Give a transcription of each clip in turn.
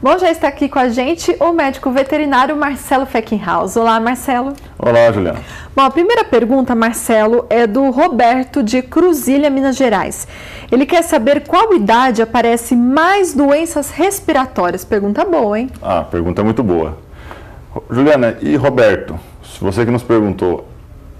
Bom, já está aqui com a gente o médico veterinário Marcelo Feckenhaus. Olá, Marcelo. Olá, Juliana. Bom, a primeira pergunta, Marcelo, é do Roberto de Cruzília, Minas Gerais. Ele quer saber qual idade aparece mais doenças respiratórias. Pergunta boa, hein? Pergunta muito boa. Juliana e Roberto, você que nos perguntou,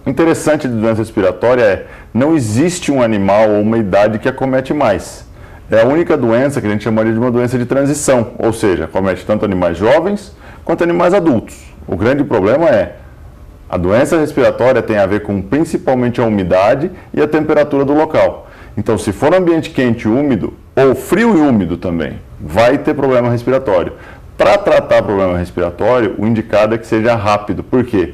o interessante de doença respiratória é não existe um animal ou uma idade que acomete mais. É a única doença que a gente chamaria de uma doença de transição, ou seja, acomete tanto animais jovens quanto animais adultos. O grande problema é a doença respiratória tem a ver com principalmente a umidade e a temperatura do local. Então, se for um ambiente quente e úmido, ou frio e úmido também, vai ter problema respiratório. Para tratar problema respiratório, o indicado é que seja rápido. Por quê?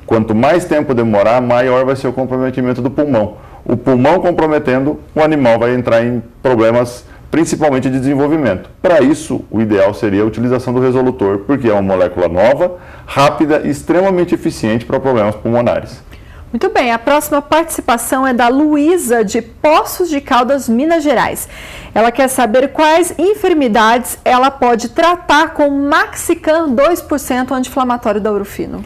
Quanto mais tempo demorar, maior vai ser o comprometimento do pulmão. O pulmão comprometendo, o animal vai entrar em problemas, principalmente de desenvolvimento. Para isso, o ideal seria a utilização do resolutor, porque é uma molécula nova, rápida e extremamente eficiente para problemas pulmonares. Muito bem, a próxima participação é da Luísa, de Poços de Caldas, Minas Gerais. Ela quer saber quais enfermidades ela pode tratar com Maxican 2% anti-inflamatório da Urufino.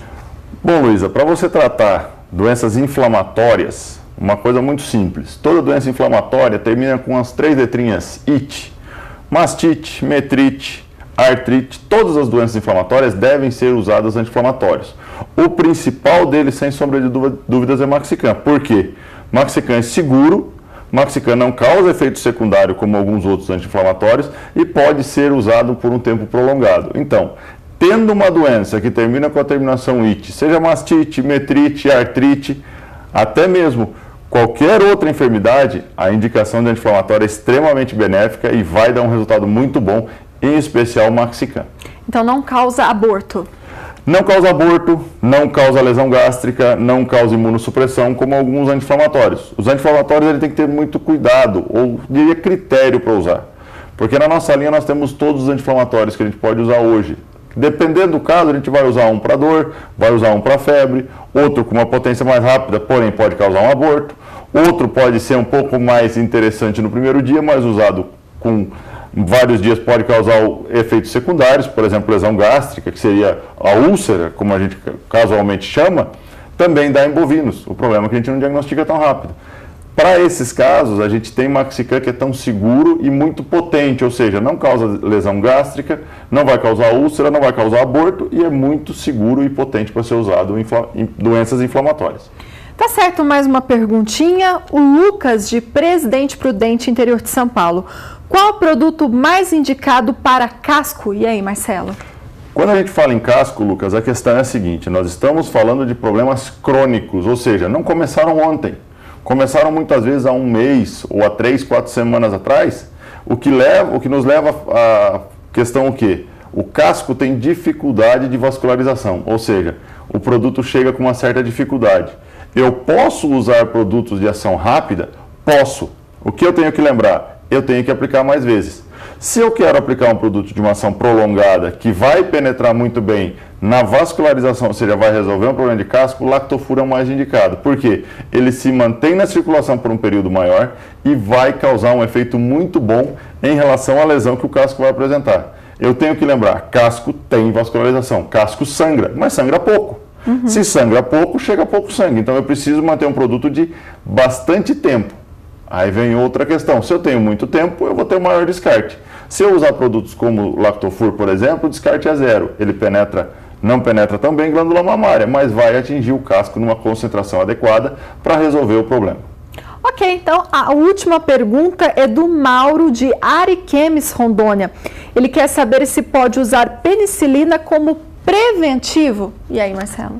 Bom, Luísa, para você tratar doenças inflamatórias, uma coisa muito simples. Toda doença inflamatória termina com as 3 letrinhas IT. Mastite, metrite, artrite, todas as doenças inflamatórias devem ser usadas anti-inflamatórios. O principal deles, sem sombra de dúvidas, é Maxican. Por quê? Maxican é seguro, Maxican não causa efeito secundário como alguns outros anti-inflamatórios e pode ser usado por um tempo prolongado. Então, tendo uma doença que termina com a terminação IT, seja mastite, metrite, artrite, até mesmo qualquer outra enfermidade, a indicação de anti-inflamatório é extremamente benéfica e vai dar um resultado muito bom, em especial o Maxican. Então não causa aborto? Não causa aborto, não causa lesão gástrica, não causa imunossupressão, como alguns anti-inflamatórios. Os anti-inflamatórios ele tem que ter muito cuidado, ou diria critério para usar. Porque na nossa linha nós temos todos os anti-inflamatórios que a gente pode usar hoje. Dependendo do caso, a gente vai usar um para dor, vai usar um para febre, outro com uma potência mais rápida, porém pode causar um aborto. Outro pode ser um pouco mais interessante no primeiro dia, mas usado com vários dias pode causar efeitos secundários, por exemplo, lesão gástrica, que seria a úlcera, como a gente casualmente chama, também dá em bovinos. O problema é que a gente não diagnostica tão rápido. Para esses casos, a gente tem Maxican que é tão seguro e muito potente, ou seja, não causa lesão gástrica, não vai causar úlcera, não vai causar aborto e é muito seguro e potente para ser usado em doenças inflamatórias. Tá certo, mais uma perguntinha. O Lucas, de Presidente Prudente, interior de São Paulo. Qual o produto mais indicado para casco? E aí, Marcelo? Quando a gente fala em casco, Lucas, a questão é a seguinte, nós estamos falando de problemas crônicos, ou seja, não começaram ontem. Começaram muitas vezes há um mês ou há 3, 4 semanas atrás, o que nos leva à questão o quê? O casco tem dificuldade de vascularização, ou seja, o produto chega com uma certa dificuldade. Eu posso usar produtos de ação rápida? Posso. O que eu tenho que lembrar? Eu tenho que aplicar mais vezes. Se eu quero aplicar um produto de uma ação prolongada que vai penetrar muito bem na vascularização, ou seja, vai resolver um problema de casco, o Lactofer é o mais indicado. Por quê? Ele se mantém na circulação por um período maior e vai causar um efeito muito bom em relação à lesão que o casco vai apresentar. Eu tenho que lembrar, casco tem vascularização, casco sangra, mas sangra pouco. Se sangra pouco, chega pouco sangue. Então eu preciso manter um produto de bastante tempo. Aí vem outra questão, se eu tenho muito tempo, eu vou ter um maior descarte. Se eu usar produtos como o Lactofer, por exemplo, o descarte é zero. Ele não penetra tão bem glândula mamária, mas vai atingir o casco numa concentração adequada para resolver o problema. Ok, então a última pergunta é do Mauro, de Ariquemes, Rondônia. Ele quer saber se pode usar penicilina como preventivo. E aí, Marcelo?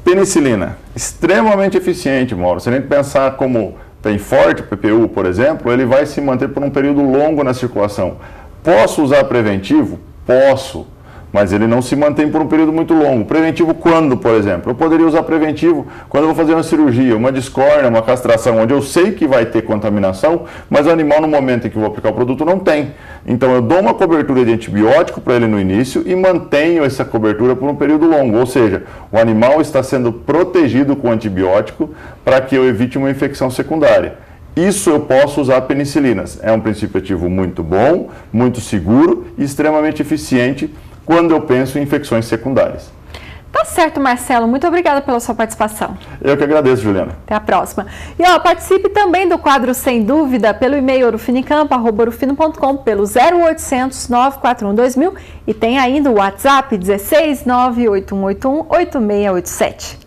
Penicilina, extremamente eficiente, Mauro. Se a gente pensar como tem forte PPU, por exemplo, ele vai se manter por um período longo na circulação. Posso usar preventivo? Posso, mas ele não se mantém por um período muito longo. Preventivo quando, por exemplo? Eu poderia usar preventivo quando eu vou fazer uma cirurgia, uma discórdia, uma castração, onde eu sei que vai ter contaminação, mas o animal no momento em que eu vou aplicar o produto não tem. Então eu dou uma cobertura de antibiótico para ele no início e mantenho essa cobertura por um período longo, ou seja, o animal está sendo protegido com antibiótico para que eu evite uma infecção secundária. isso eu posso usar penicilinas. É um princípio ativo muito bom, muito seguro e extremamente eficiente quando eu penso em infecções secundárias. Tá certo, Marcelo. Muito obrigada pela sua participação. Eu que agradeço, Juliana. Até a próxima. E participe também do quadro Sem Dúvida pelo e-mail ourofinincampo@ourofino.com, pelo 0800 941 2000 e tem ainda o WhatsApp 16 98181 8687.